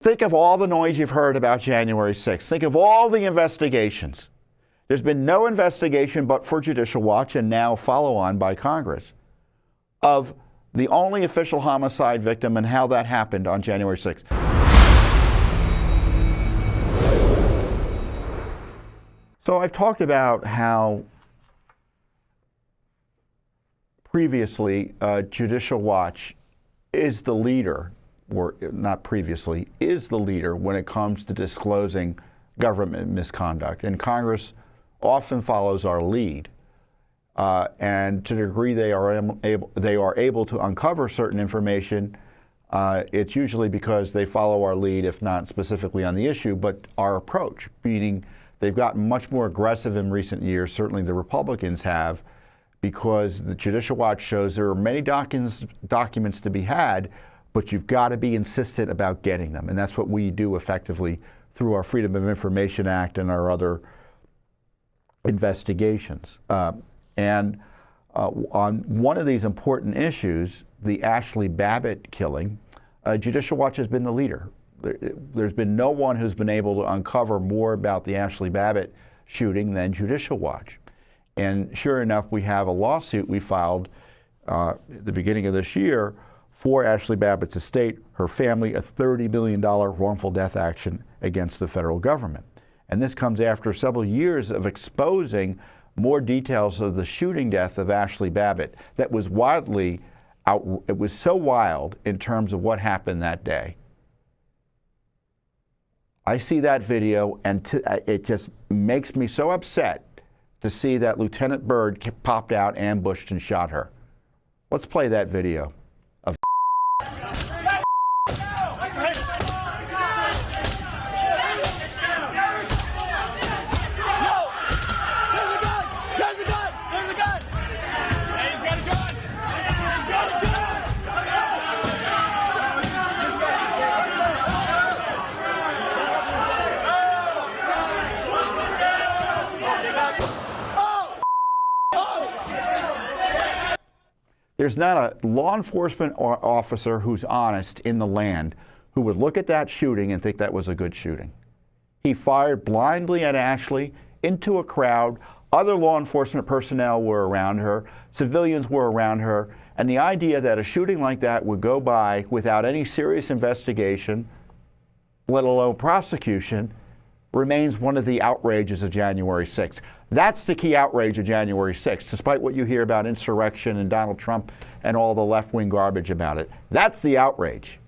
Think of all the noise you've heard about January 6th. Think of all the investigations. There's been no investigation but for Judicial Watch and now follow-on by Congress of the only official homicide victim and how that happened on January 6th. So I've talked about how previously Judicial Watch is the leader, or not previously, is the leader when it comes to disclosing government misconduct. And Congress often follows our lead. And to the degree they are able to uncover certain information, it's usually because they follow our lead, if not specifically on the issue, but our approach, meaning they've gotten much more aggressive in recent years, certainly the Republicans have, because the Judicial Watch shows there are many documents to be had, but you've got to be insistent about getting them. And that's what we do effectively through our Freedom of Information Act and our other investigations. On one of these important issues, the Ashley Babbitt killing, Judicial Watch has been the leader. There's been no one who's been able to uncover more about the Ashley Babbitt shooting than Judicial Watch. And sure enough, we have a lawsuit we filed at the beginning of this year for Ashley Babbitt's estate, her family, a $30 billion wrongful death action against the federal government. And this comes after several years of exposing more details of the shooting death of Ashley Babbitt that was it was so wild in terms of what happened that day. I see that video and it just makes me so upset to see that Lieutenant Byrd popped out, ambushed, and shot her. Let's play that video of There's not a law enforcement officer who's honest in the land who would look at that shooting and think that was a good shooting. He fired blindly at Ashley into a crowd. Other law enforcement personnel were around her. Civilians were around her. And the idea that a shooting like that would go by without any serious investigation, let alone prosecution, remains one of the outrages of January 6th. That's the key outrage of January 6th, despite what you hear about insurrection and Donald Trump and all the left-wing garbage about it. That's the outrage.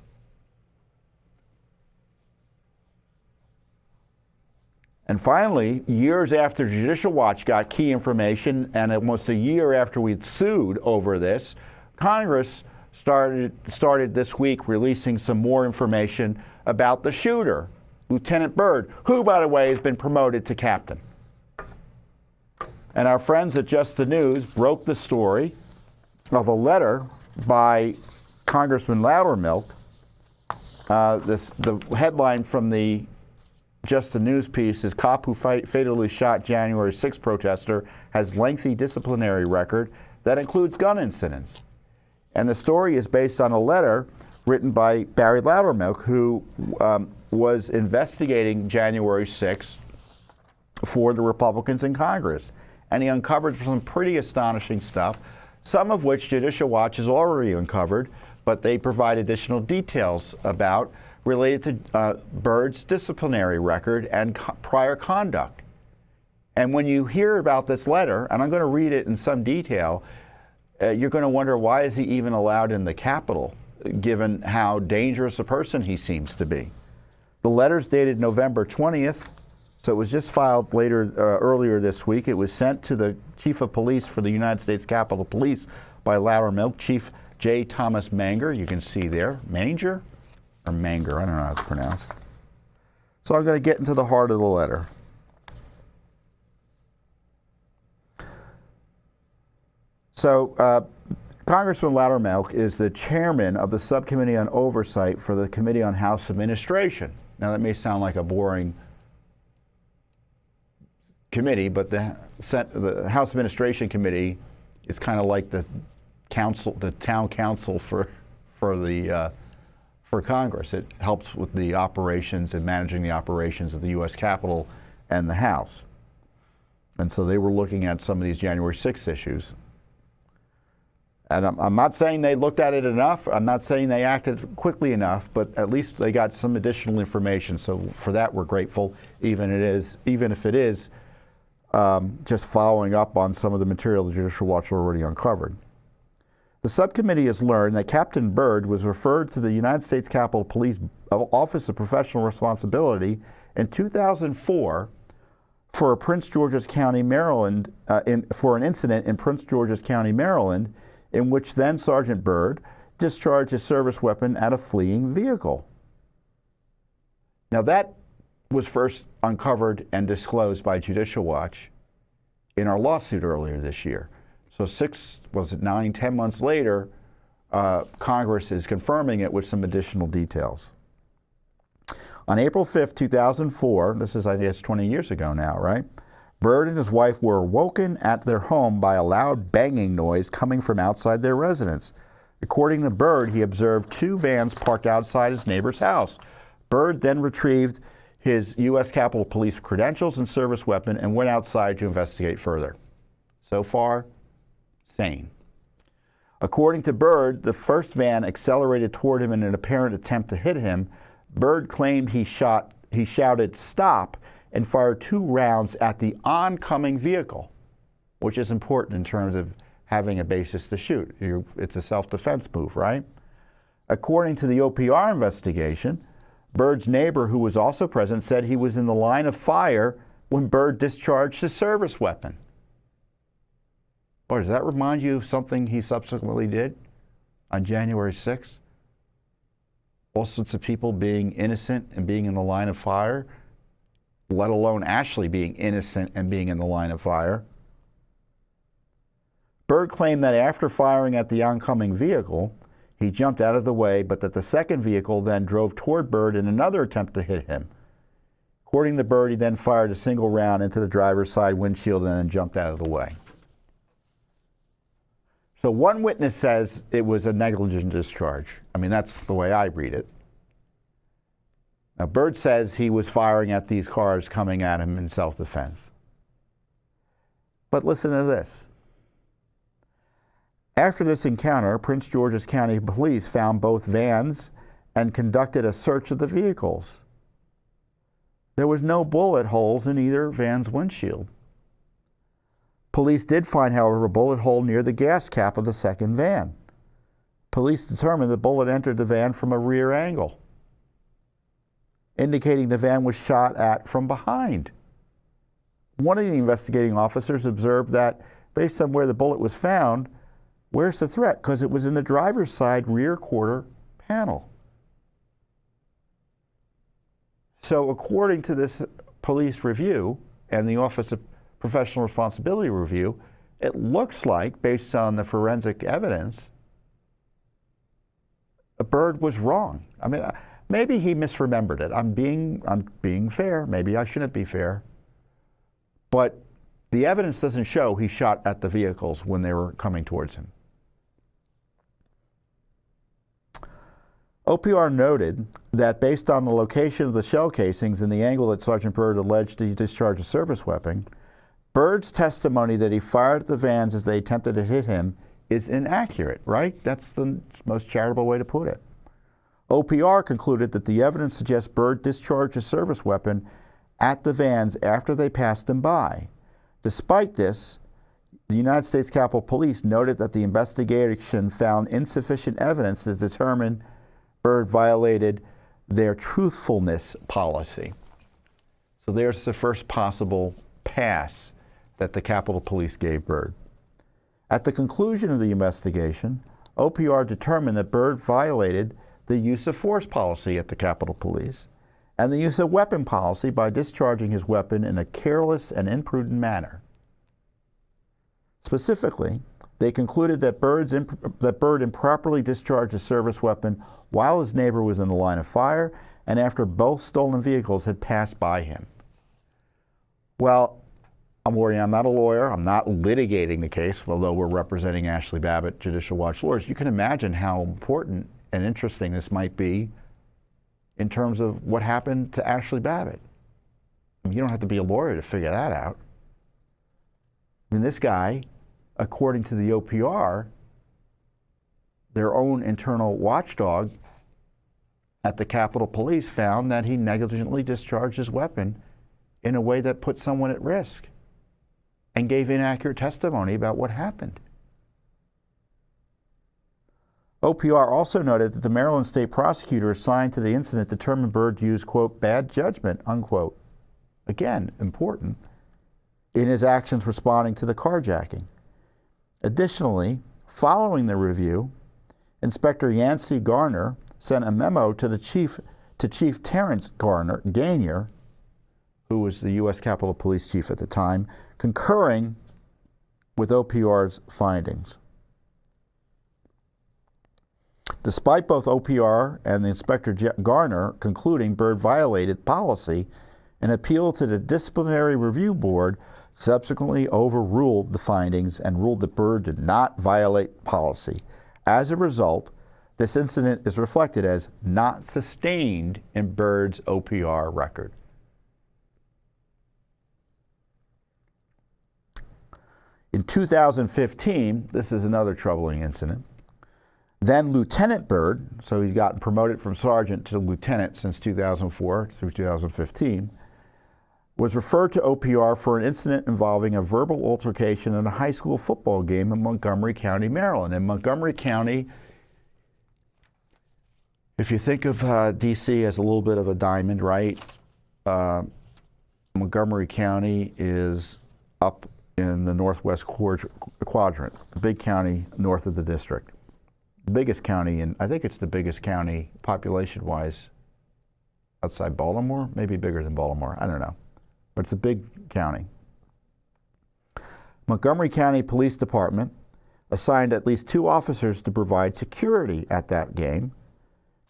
And finally, years after Judicial Watch got key information, and almost a year after we'd sued over this, Congress started this week releasing some more information about the shooter, Lieutenant Byrd, who, by the way, has been promoted to captain. And our friends at Just the News broke the story of a letter by Congressman Loudermilk. The headline from the Just the News piece is "Cop who fatally shot January 6 protester has lengthy disciplinary record that includes gun incidents." And the story is based on a letter written by Barry Loudermilk, who was investigating January 6 for the Republicans in Congress. And he uncovered some pretty astonishing stuff, some of which Judicial Watch has already uncovered, but they provide additional details about related to Byrd's disciplinary record and prior conduct. And when you hear about this letter, and I'm going to read it in some detail, you're going to wonder, why is he even allowed in the Capitol, given how dangerous a person he seems to be? The letter's dated November 20th. So it was just filed earlier this week. It was sent to the Chief of Police for the United States Capitol Police by Loudermilk, Chief J. Thomas Manger. You can see there, Manger or Manger, I don't know how it's pronounced. So I'm going to get into the heart of the letter. So Congressman Loudermilk is the chairman of the Subcommittee on Oversight for the Committee on House Administration. Now that may sound like a boring committee, but the House Administration Committee is kind of like the council, the town council for for Congress. It helps with the operations and managing the operations of the U.S. Capitol and the House. And so they were looking at some of these January 6th issues. And I'm not saying they looked at it enough. I'm not saying they acted quickly enough, but at least they got some additional information. So for that, we're grateful, even if it is just following up on some of the material the Judicial Watch already uncovered. The subcommittee has learned that Captain Byrd was referred to the United States Capitol Police Office of Professional Responsibility in 2004 for Prince George's County, Maryland, for an incident in Prince George's County, Maryland, in which then Sergeant Byrd discharged his service weapon at a fleeing vehicle. Now that was first uncovered and disclosed by Judicial Watch in our lawsuit earlier this year. So 10 months later, Congress is confirming it with some additional details. On April 5th, 2004, this is, I guess, 20 years ago now, right? Byrd and his wife were woken at their home by a loud banging noise coming from outside their residence. According to Byrd, he observed two vans parked outside his neighbor's house. Byrd then retrieved his U.S. Capitol Police credentials and service weapon and went outside to investigate further. So far, sane. According to Byrd, the first van accelerated toward him in an apparent attempt to hit him. Byrd claimed he shouted, "Stop," and fired 2 rounds at the oncoming vehicle, which is important in terms of having a basis to shoot. It's a self-defense move, right? According to the OPR investigation, Byrd's neighbor, who was also present, said he was in the line of fire when Byrd discharged his service weapon. Boy, does that remind you of something he subsequently did on January 6th? All sorts of people being innocent and being in the line of fire, let alone Ashley being innocent and being in the line of fire. Byrd claimed that after firing at the oncoming vehicle, he jumped out of the way, but that the second vehicle then drove toward Byrd in another attempt to hit him. According to Byrd, he then fired a single round into the driver's side windshield and then jumped out of the way. So one witness says it was a negligent discharge. I mean, that's the way I read it. Now, Byrd says he was firing at these cars coming at him in self-defense. But listen to this. After this encounter, Prince George's County Police found both vans and conducted a search of the vehicles. There was no bullet holes in either van's windshield. Police did find, however, a bullet hole near the gas cap of the second van. Police determined the bullet entered the van from a rear angle, indicating the van was shot at from behind. One of the investigating officers observed that, based on where the bullet was found, where's the threat? Because it was in the driver's side rear quarter panel. So according to this police review and the Office of Professional Responsibility review, it looks like, based on the forensic evidence, Byrd was wrong. I mean, maybe he misremembered it. I'm being fair. Maybe I shouldn't be fair. But the evidence doesn't show he shot at the vehicles when they were coming towards him. OPR noted that based on the location of the shell casings and the angle that Sergeant Byrd alleged he discharged a service weapon, Byrd's testimony that he fired at the vans as they attempted to hit him is inaccurate, right? That's the most charitable way to put it. OPR concluded that the evidence suggests Byrd discharged a service weapon at the vans after they passed them by. Despite this, the United States Capitol Police noted that the investigation found insufficient evidence to determine Byrd violated their truthfulness policy. So there's the first possible pass that the Capitol Police gave Byrd. At the conclusion of the investigation, OPR determined that Byrd violated the use of force policy at the Capitol Police and the use of weapon policy by discharging his weapon in a careless and imprudent manner. Specifically, they concluded that Byrd improperly discharged a service weapon while his neighbor was in the line of fire and after both stolen vehicles had passed by him. Well, I'm not a lawyer. I'm not litigating the case, although we're representing Ashley Babbitt, Judicial Watch lawyers. You can imagine how important and interesting this might be in terms of what happened to Ashley Babbitt. I mean, you don't have to be a lawyer to figure that out. I mean, this guy, according to the OPR, their own internal watchdog at the Capitol Police, found that he negligently discharged his weapon in a way that put someone at risk and gave inaccurate testimony about what happened. OPR also noted that the Maryland state prosecutor assigned to the incident determined Byrd used, quote, bad judgment, unquote. Again, important, in his actions responding to the carjacking. Additionally, following the review, Inspector Yancey Garner sent a memo to Chief Terrence Gainier, who was the U.S. Capitol Police Chief at the time, concurring with OPR's findings. Despite both OPR and the Inspector Garner concluding Byrd violated policy, an appeal to the Disciplinary Review Board subsequently overruled the findings and ruled that Byrd did not violate policy. As a result, this incident is reflected as not sustained in Byrd's OPR record. In 2015, this is another troubling incident. Then Lieutenant Byrd, so he's gotten promoted from sergeant to lieutenant since 2004 through 2015, was referred to OPR for an incident involving a verbal altercation in a high school football game in Montgomery County, Maryland. In Montgomery County, if you think of D.C. as a little bit of a diamond, right? Montgomery County is up in the northwest quadrant, a big county north of the district. The biggest county, and I think it's the biggest county population-wise outside Baltimore, maybe bigger than Baltimore, I don't know. But it's a big county. Montgomery County Police Department assigned at least 2 officers to provide security at that game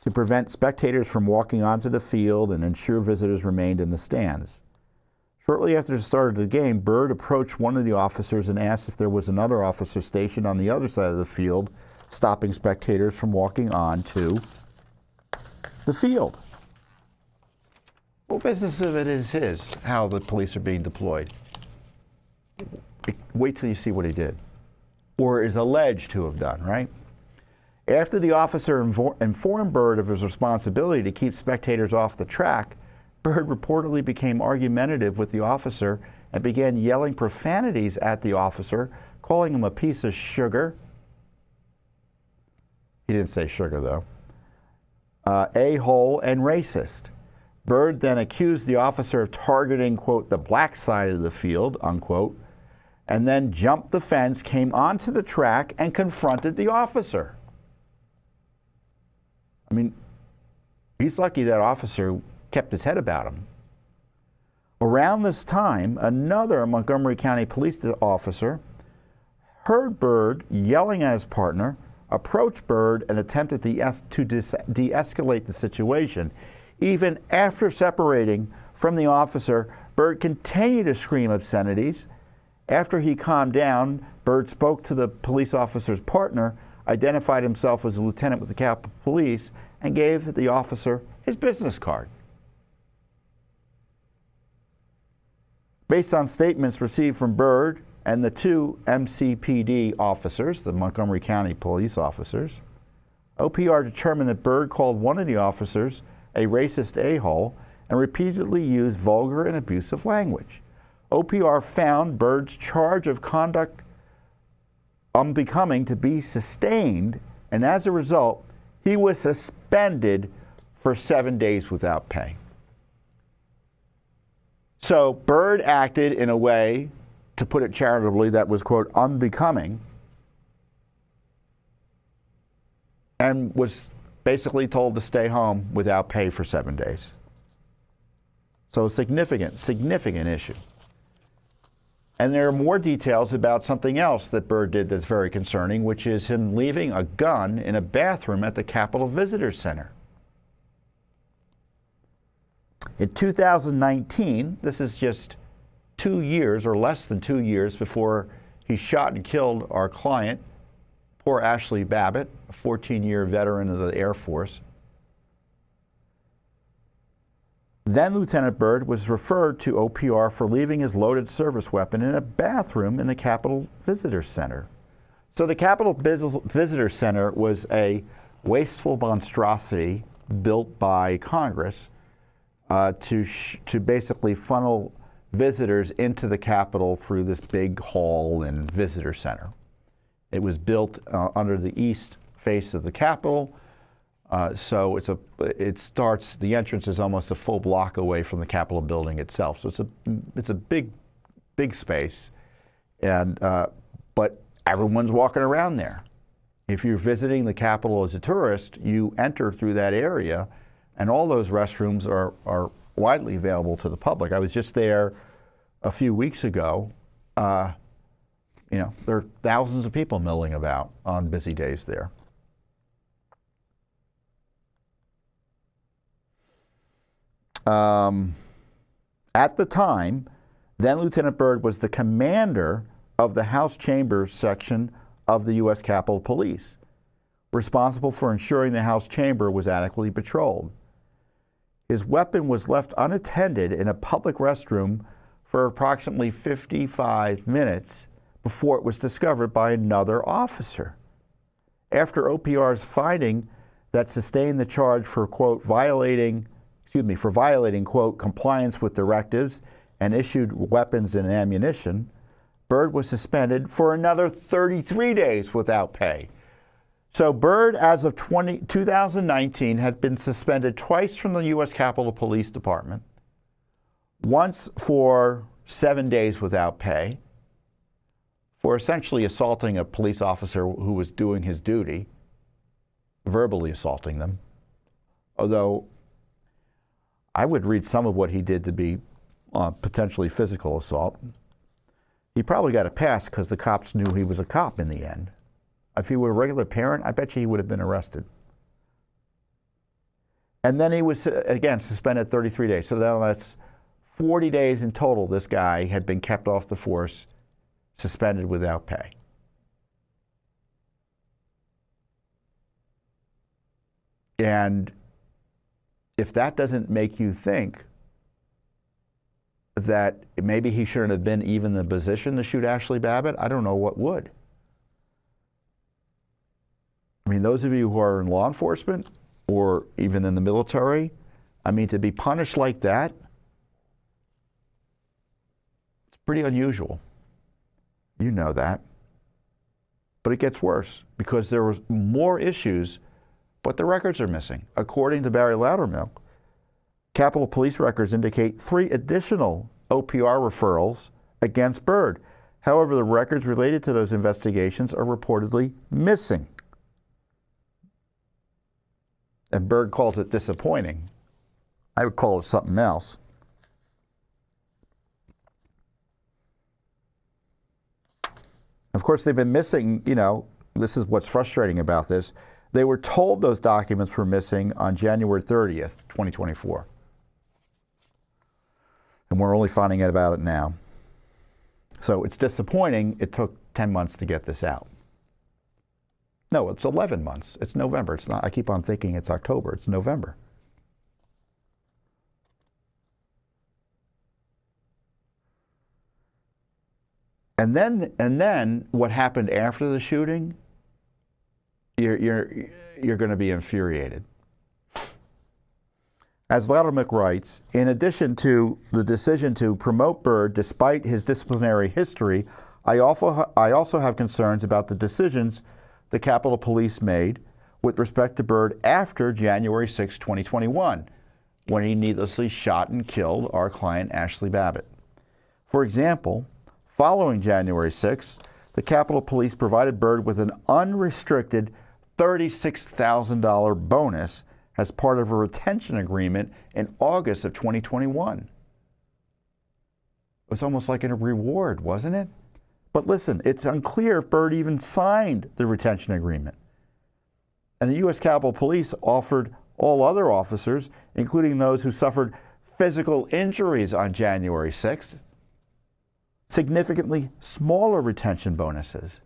to prevent spectators from walking onto the field and ensure visitors remained in the stands. Shortly after the start of the game, Byrd approached one of the officers and asked if there was another officer stationed on the other side of the field, stopping spectators from walking on to the field. What business of it is his, how the police are being deployed? Wait till you see what he did, or is alleged to have done, right? After the officer informed Byrd of his responsibility to keep spectators off the track, Byrd reportedly became argumentative with the officer and began yelling profanities at the officer, calling him a piece of sugar. He didn't say sugar, though. A-hole and racist. Byrd then accused the officer of targeting, quote, the black side of the field, unquote, and then jumped the fence, came onto the track, and confronted the officer. I mean, he's lucky that officer kept his head about him. Around this time, another Montgomery County police officer heard Byrd yelling at his partner, approached Byrd, and attempted to de-escalate the situation. Even after separating from the officer, Byrd continued to scream obscenities. After he calmed down, Byrd spoke to the police officer's partner, identified himself as a lieutenant with the Capitol Police, and gave the officer his business card. Based on statements received from Byrd and the 2 MCPD officers, the Montgomery County police officers, OPR determined that Byrd called one of the officers a racist a-hole and repeatedly used vulgar and abusive language. OPR found Byrd's charge of conduct unbecoming to be sustained, and as a result, he was suspended for 7 days without pay. So Byrd acted in a way, to put it charitably, that was, quote, unbecoming, and was basically told to stay home without pay for 7 days. So significant issue. And there are more details about something else that Byrd did that's very concerning, which is him leaving a gun in a bathroom at the Capitol Visitor Center. In 2019, this is just 2 years or less than 2 years before he shot and killed our client, poor Ashley Babbitt, a 14-year veteran of the Air Force. Then Lieutenant Byrd was referred to OPR for leaving his loaded service weapon in a bathroom in the Capitol Visitor Center. So the Capitol Visitor Center was a wasteful monstrosity built by Congress to basically funnel visitors into the Capitol through this big hall and visitor center. It was built under the east face of the Capitol, so the entrance is almost a full block away from the Capitol building itself. So it's a big space, and but everyone's walking around there. If you're visiting the Capitol as a tourist, you enter through that area, and all those restrooms are widely available to the public. I was just there a few weeks ago. There are thousands of people milling about on busy days there. At the time, then Lieutenant Byrd was the commander of the House Chambers section of the U.S. Capitol Police, responsible for ensuring the House Chamber was adequately patrolled. His weapon was left unattended in a public restroom for approximately 55 minutes before it was discovered by another officer. After OPR's finding that sustained the charge for, quote, violating, quote, compliance with directives and issued weapons and ammunition, Byrd was suspended for another 33 days without pay. So Byrd, as of 2019, had been suspended twice from the U.S. Capitol Police Department, once for 7 days without pay, for essentially assaulting a police officer who was doing his duty, verbally assaulting them. Although I would read some of what he did to be potentially physical assault. He probably got a pass because the cops knew he was a cop in the end. If he were a regular parent, I bet you he would have been arrested. And then he was, again, suspended 33 days. So now that's 40 days in total this guy had been kept off the force, suspended without pay. And if that doesn't make you think that maybe he shouldn't have been even in the position to shoot Ashley Babbitt, I don't know what would. I mean, those of you who are in law enforcement or even in the military, I mean, to be punished like that, it's pretty unusual. You know that. But it gets worse because there were more issues, but the records are missing. According to Barry Loudermilk, Capitol Police records indicate 3 additional OPR referrals against Byrd. However, the records related to those investigations are reportedly missing. And Byrd calls it disappointing. I would call it something else. Of course, they've been missing, this is what's frustrating about this. They were told those documents were missing on January 30th, 2024. And we're only finding out about it now. So it's disappointing it took 10 months to get this out. No, it's 11 months. It's November. It's not. I keep on thinking it's October. It's November. And then what happened after the shooting? You're going to be infuriated. As Loudermilk writes, in addition to the decision to promote Byrd despite his disciplinary history, I also have concerns about the decisions the Capitol Police made with respect to Byrd after January 6, 2021, when he needlessly shot and killed our client Ashley Babbitt. For example, following January 6, the Capitol Police provided Byrd with an unrestricted $36,000 bonus as part of a retention agreement in August of 2021. It was almost like a reward, wasn't it? But listen, it's unclear if Byrd even signed the retention agreement. And the U.S. Capitol Police offered all other officers, including those who suffered physical injuries on January 6th, significantly smaller retention bonuses.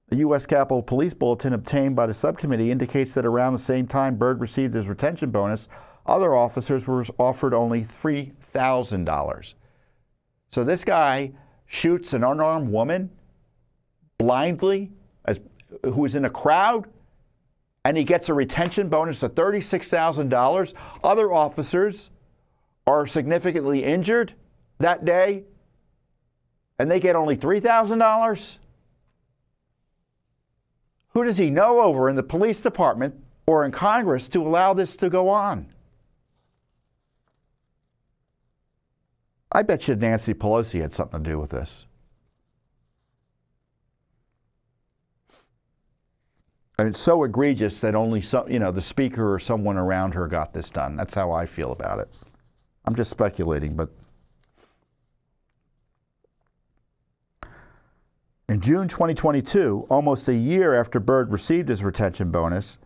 The U.S. Capitol Police bulletin obtained by the subcommittee indicates that around the same time Byrd received his retention bonus, Other officers were offered only $3,000. So this guy shoots an unarmed woman blindly who is in a crowd, and he gets a retention bonus of $36,000. Other officers are significantly injured that day, and they get only $3,000? Who does he know over in the police department or in Congress to allow this to go on? I bet you Nancy Pelosi had something to do with this. I mean, it's so egregious that only the speaker or someone around her got this done. That's how I feel about it. I'm just speculating, but in June 2022, almost a year after Byrd received his retention bonus,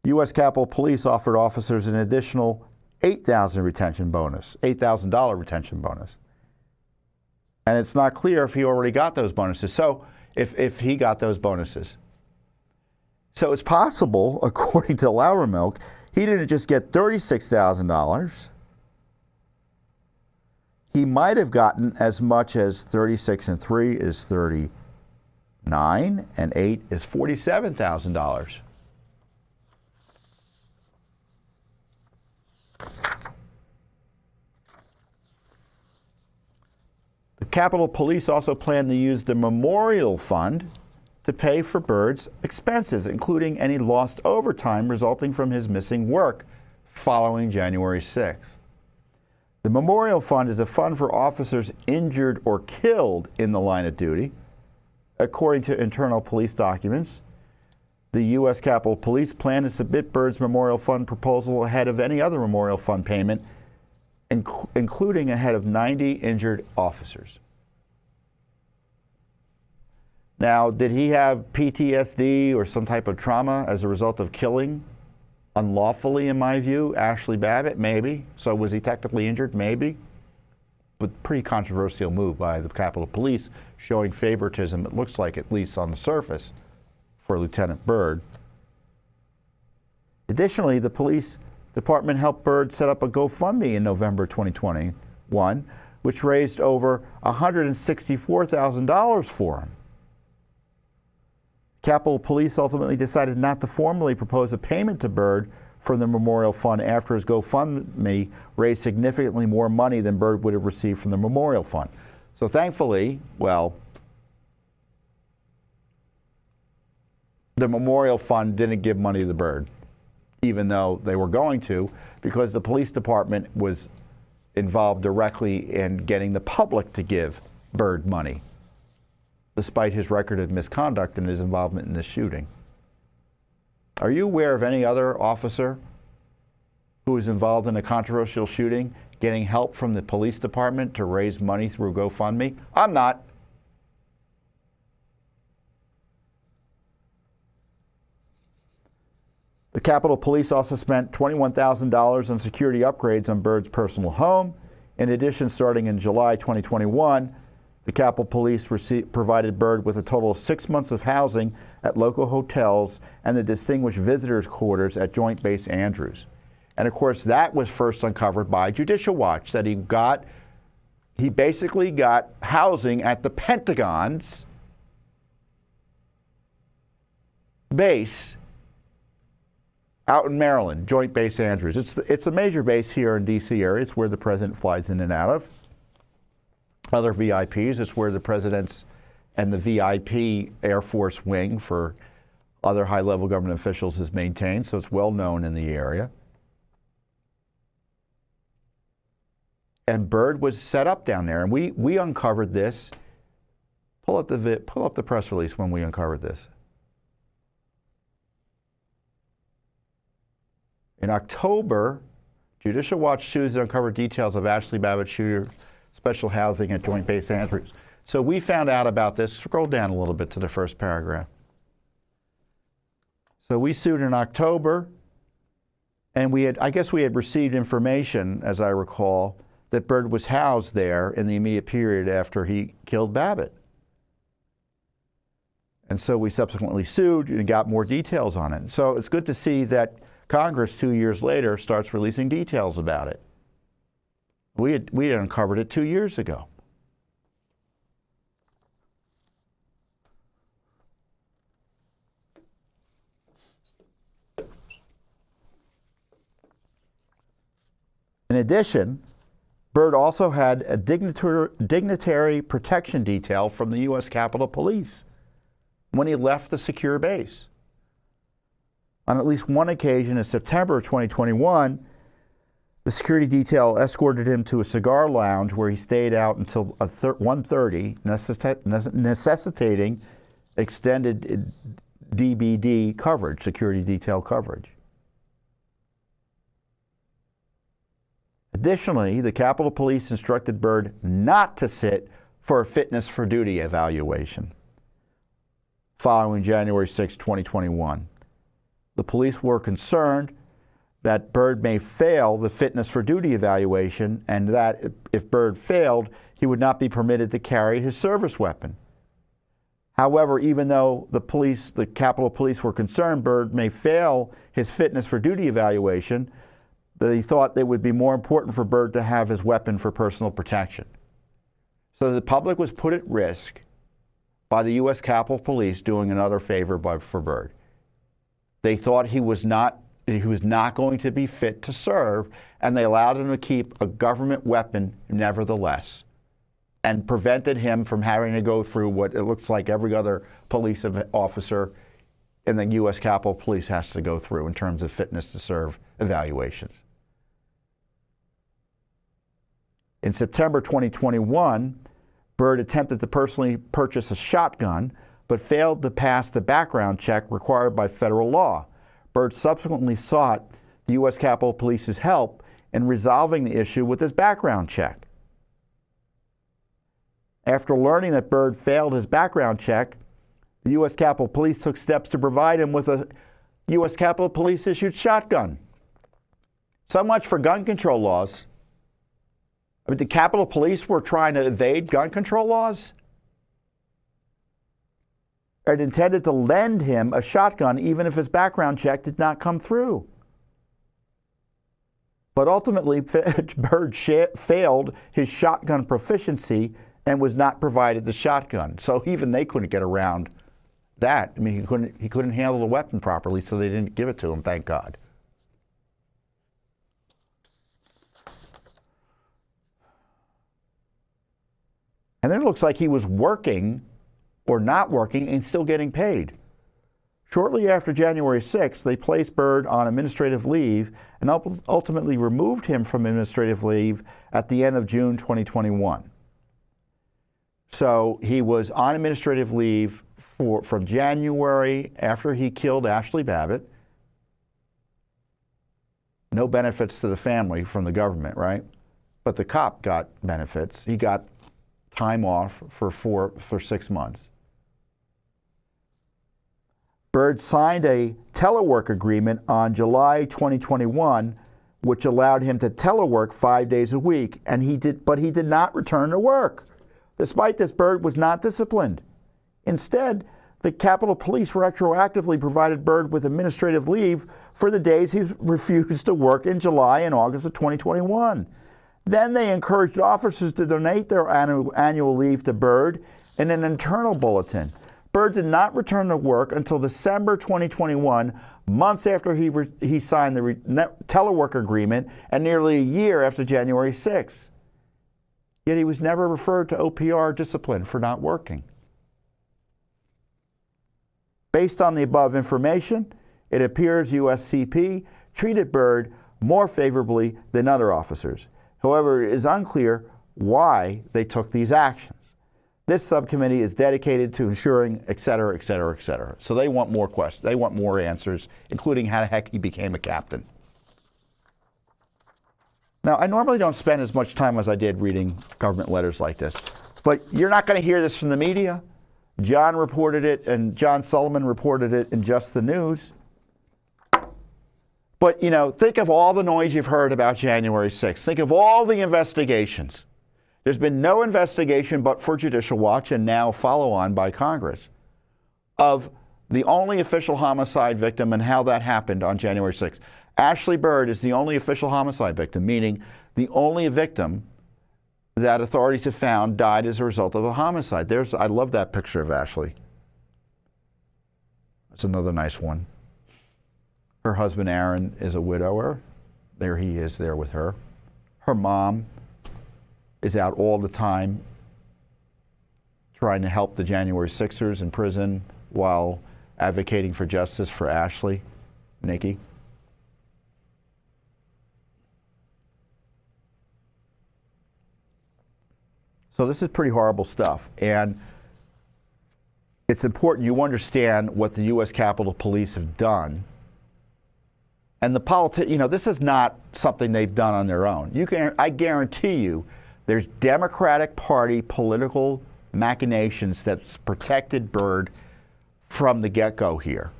U.S. Capitol Police offered officers an additional $8,000 retention bonus, $8,000 retention bonus. And it's not clear if he already got those bonuses. So if he got those bonuses. So it's possible, according to Loudermilk, he didn't just get $36,000. He might have gotten as much as 36 and 3 is 39 and 8 is $47,000. The Capitol Police also plan to use the Memorial Fund to pay for Byrd's expenses, including any lost overtime resulting from his missing work following January 6th. The Memorial Fund is a fund for officers injured or killed in the line of duty. According to internal police documents, the U.S. Capitol Police plan to submit Byrd's Memorial Fund proposal ahead of any other Memorial Fund payment, including ahead of 90 injured officers. Now, did he have PTSD or some type of trauma as a result of killing unlawfully, in my view, Ashley Babbitt? Maybe. So was he technically injured? Maybe. But pretty controversial move by the Capitol Police, showing favoritism, it looks like, at least on the surface, for Lieutenant Byrd. Additionally, the police department helped Byrd set up a GoFundMe in November 2021, which raised over $164,000 for him. Capitol Police ultimately decided not to formally propose a payment to Byrd from the Memorial Fund after his GoFundMe raised significantly more money than Byrd would have received from the Memorial Fund. So thankfully, well, the Memorial Fund didn't give money to Byrd, even though they were going to, because the police department was involved directly in getting the public to give Byrd money, despite his record of misconduct and his involvement in this shooting. Are you aware of any other officer who was involved in a controversial shooting getting help from the police department to raise money through GoFundMe? I'm not. The Capitol Police also spent $21,000 on security upgrades on Byrd's personal home. In addition, starting in July 2021, the Capitol Police provided Byrd with a total of 6 months of housing at local hotels and the Distinguished Visitors Quarters at Joint Base Andrews. And of course, that was first uncovered by Judicial Watch, that he basically got housing at the Pentagon's base out in Maryland, Joint Base Andrews. It's a major base here in D.C. area. It's where the president flies in and out of. Other VIPs, it's where the president's and the VIP Air Force wing for other high-level government officials is maintained, so it's well known in the area. And Byrd was set up down there, and we uncovered this. Pull up the press release when we uncovered this. In October, Judicial Watch News uncovered details of Ashley Babbitt shooter special housing at Joint Base Andrews. So we found out about this. Scroll down a little bit to the first paragraph. So we sued in October, and I guess we had received information, as I recall, that Byrd was housed there in the immediate period after he killed Babbitt. And so we subsequently sued and got more details on it. So it's good to see that Congress 2 years later starts releasing details about it. We had uncovered it 2 years ago. In addition, Byrd also had a dignitary protection detail from the U.S. Capitol Police when he left the secure base. On at least one occasion in September of 2021, the security detail escorted him to a cigar lounge where he stayed out until 1:30, necessitating extended DBD coverage, security detail coverage. Additionally, the Capitol Police instructed Byrd not to sit for a fitness for duty evaluation following January 6, 2021. The police were concerned that Byrd may fail the fitness for duty evaluation and that if Byrd failed, he would not be permitted to carry his service weapon. However, even though the Capitol Police were concerned Byrd may fail his fitness for duty evaluation, they thought it would be more important for Byrd to have his weapon for personal protection. So the public was put at risk by the U.S. Capitol Police doing another favor for Byrd. They thought he was not going to be fit to serve, and they allowed him to keep a government weapon nevertheless, and prevented him from having to go through what it looks like every other police officer in the U.S. Capitol Police has to go through in terms of fitness to serve evaluations. In September 2021, Byrd attempted to personally purchase a shotgun, but failed to pass the background check required by federal law. Byrd subsequently sought the U.S. Capitol Police's help in resolving the issue with his background check. After learning that Byrd failed his background check, the U.S. Capitol Police took steps to provide him with a U.S. Capitol Police-issued shotgun. So much for gun control laws. I mean, the Capitol Police were trying to evade gun control laws. It intended to lend him a shotgun even if his background check did not come through. But ultimately, Byrd failed his shotgun proficiency and was not provided the shotgun. So even they couldn't get around that. I mean, he couldn't handle the weapon properly, so they didn't give it to him, thank God. And then it looks like he was working or not working and still getting paid. Shortly after January 6th, they placed Byrd on administrative leave and ultimately removed him from administrative leave at the end of June 2021. So he was on administrative leave from January after he killed Ashley Babbitt. No benefits to the family from the government, right? But the cop got benefits. He got time off for 6 months. Byrd signed a telework agreement on July 2021, which allowed him to telework 5 days a week, but he did not return to work. Despite this, Byrd was not disciplined. Instead, the Capitol Police retroactively provided Byrd with administrative leave for the days he refused to work in July and August of 2021. Then they encouraged officers to donate their annual leave to Byrd in an internal bulletin. Byrd did not return to work until December 2021, months after he signed the telework agreement and nearly a year after January 6th. Yet he was never referred to OPR discipline for not working. Based on the above information, it appears USCP treated Byrd more favorably than other officers. However, it is unclear why they took these actions. This subcommittee is dedicated to ensuring, et cetera, et cetera, et cetera. So they want more questions. They want more answers, including how the heck he became a captain. Now, I normally don't spend as much time as I did reading government letters like this, but you're not going to hear this from the media. John reported it, and John Sullivan reported it in Just the News. But, you know, think of all the noise you've heard about January 6th. Think of all the investigations. There's been no investigation but for Judicial Watch and now follow-on by Congress of the only official homicide victim and how that happened on January 6th. Ashley Byrd is the only official homicide victim, meaning the only victim that authorities have found died as a result of a homicide. I love that picture of Ashley. That's another nice one. Her husband, Aaron, is a widower. There he is there with her. Her mom is out all the time trying to help the January 6ers in prison while advocating for justice for Ashley, Nikki. So this is pretty horrible stuff. And it's important you understand what the U.S. Capitol Police have done. And this is not something they've done on their own. I guarantee you there's Democratic Party political machinations that's protected Byrd from the get-go here,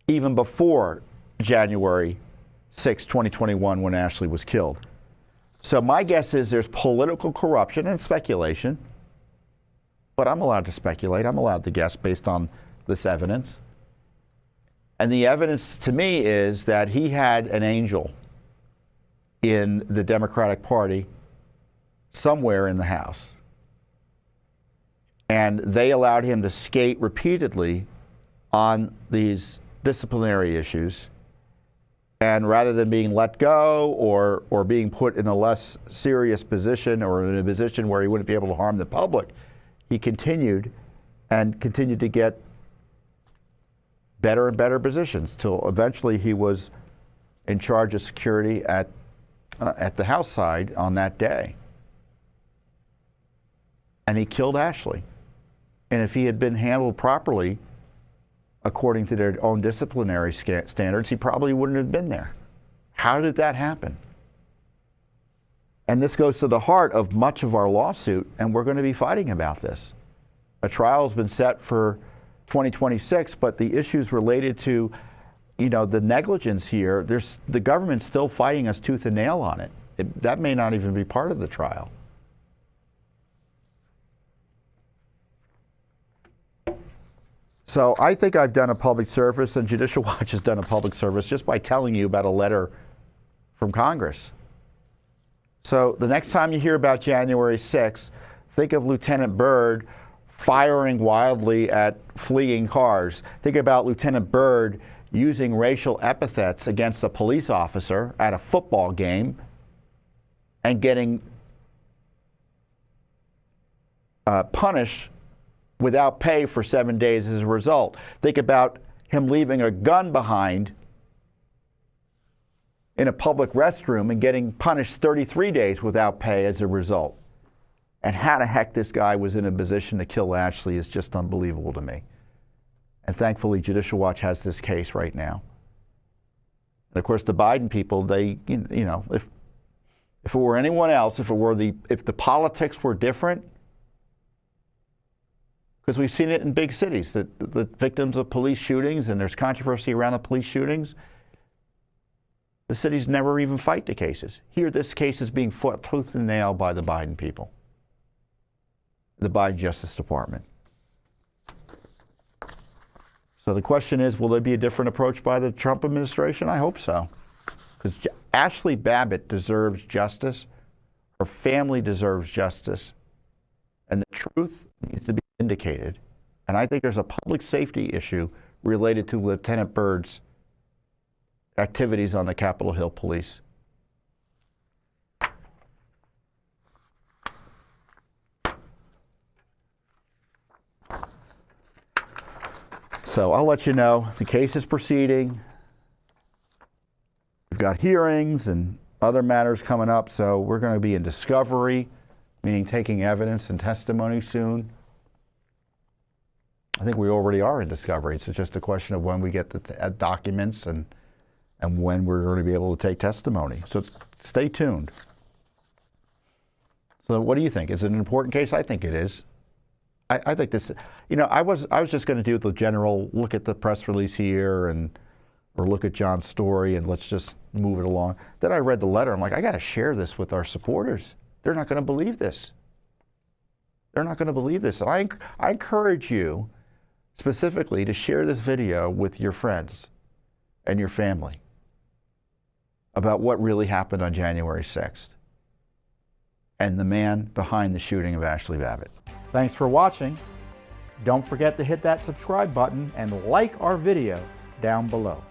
even before January 6, 2021, when Ashley was killed. So my guess is there's political corruption and speculation, but I'm allowed to speculate. I'm allowed to guess based on this evidence. And the evidence to me is that he had an angel in the Democratic Party somewhere in the House. And they allowed him to skate repeatedly on these disciplinary issues. And rather than being let go or being put in a less serious position or in a position where he wouldn't be able to harm the public, he continued to get better and better positions till eventually he was in charge of security at the House side on that day. And he killed Ashley. And if he had been handled properly, according to their own disciplinary standards, he probably wouldn't have been there. How did that happen? And this goes to the heart of much of our lawsuit, and we're going to be fighting about this. A trial has been set for 2026, but the issues related to, the negligence here, the government's still fighting us tooth and nail on it. That may not even be part of the trial. So I think I've done a public service, and Judicial Watch has done a public service just by telling you about a letter from Congress. So the next time you hear about January 6th, think of Lieutenant Byrd firing wildly at fleeing cars. Think about Lieutenant Byrd using racial epithets against a police officer at a football game and getting punished without pay for 7 days as a result. Think about him leaving a gun behind in a public restroom and getting punished 33 days without pay as a result. And how the heck this guy was in a position to kill Ashley is just unbelievable to me. And thankfully, Judicial Watch has this case right now. And of course, the Biden people, if it were anyone else, if the politics were different, because we've seen it in big cities, that the victims of police shootings, and there's controversy around the police shootings, the cities never even fight the cases. Here, this case is being fought tooth and nail by the Biden people, the Biden Justice Department. So the question is, will there be a different approach by the Trump administration? I hope so. Because Ashley Babbitt deserves justice. Her family deserves justice. And the truth needs to be vindicated. And I think there's a public safety issue related to Lieutenant Byrd's activities on the Capitol Hill Police. So I'll let you know. The case is proceeding. We've got hearings and other matters coming up, so we're going to be in discovery, meaning taking evidence and testimony soon. I think we already are in discovery. It's just a question of when we get the documents and when we're going to be able to take testimony. So stay tuned. So what do you think? Is it an important case? I think it is. I think this, I was just going to do the general look at the press release here or look at John's story and let's just move it along. Then I read the letter. I'm like, I got to share this with our supporters. They're not going to believe this. They're not going to believe this. And I encourage you specifically to share this video with your friends and your family about what really happened on January 6th and the man behind the shooting of Ashley Babbitt. Thanks for watching. Don't forget to hit that subscribe button and like our video down below.